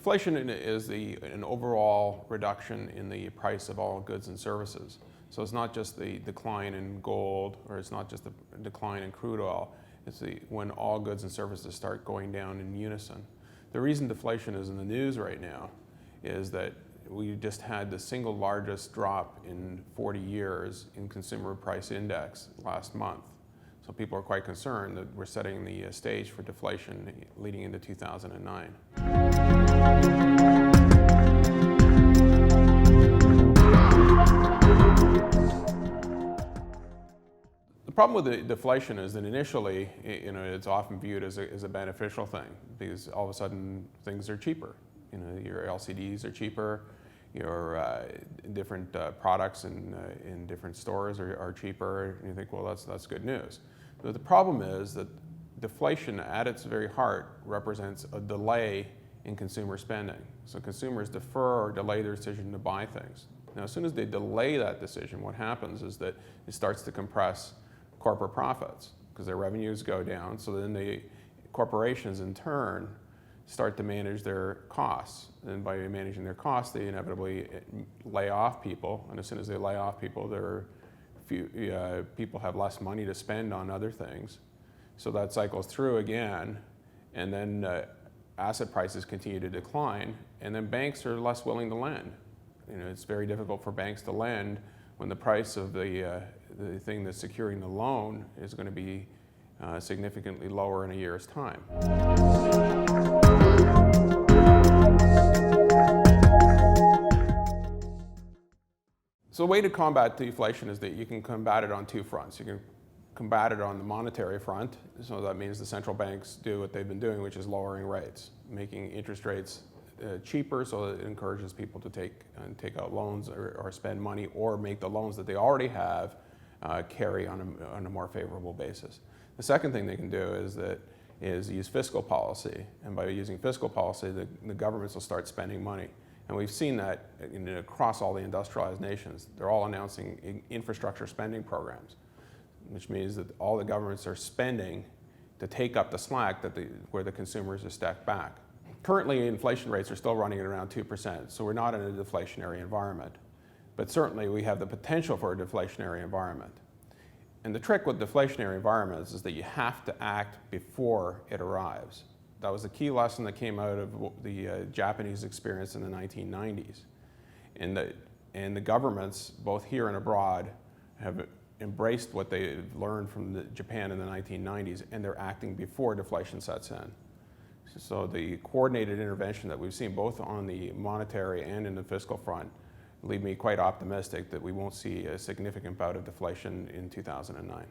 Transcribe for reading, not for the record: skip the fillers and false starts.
Deflation is an overall reduction in the price of all goods and services. So it's not just the decline in gold, or it's not just the decline in crude oil. It's when all goods and services start going down in unison. The reason deflation is in the news right now is that we just had the single largest drop in 40 years in consumer price index last month. So people are quite concerned that we're setting the stage for deflation leading into 2009. The problem with the deflation is that initially, it's often viewed as a beneficial thing, because all of a sudden things are cheaper. Your LCDs are cheaper, your different products in different stores are cheaper, and you think, well, that's good news. But the problem is that deflation at its very heart represents a delay in consumer spending. So consumers defer or delay their decision to buy things. Now, as soon as they delay that decision, what happens is that it starts to compress corporate profits because their revenues go down. So then the corporations in turn start to manage their costs. And by managing their costs, they inevitably lay off people. And as soon as they lay off people, people have less money to spend on other things. So that cycles through again, and then asset prices continue to decline, and then banks are less willing to lend. It's very difficult for banks to lend when the price of the thing that's securing the loan is going to be significantly lower in a year's time. So the way to combat deflation is that you can combat it on two fronts. You can combat it on the monetary front, so that means the central banks do what they've been doing, which is lowering rates, making interest rates cheaper, so that it encourages people to take out loans or spend money, or make the loans that they already have carry on a more favorable basis. The second thing they can do is use fiscal policy, and by using fiscal policy, the governments will start spending money. And we've seen that across all the industrialized nations. They're all announcing infrastructure spending programs, which means that all the governments are spending to take up the slack where the consumers are stacked back. Currently, inflation rates are still running at around 2%, so we're not in a deflationary environment. But certainly, we have the potential for a deflationary environment. And the trick with deflationary environments is that you have to act before it arrives. That was the key lesson that came out of the Japanese experience in the 1990s. And the governments, both here and abroad, have embraced what they learned from Japan in the 1990s, and they're acting before deflation sets in. So the coordinated intervention that we've seen both on the monetary and in the fiscal front leave me quite optimistic that we won't see a significant bout of deflation in 2009.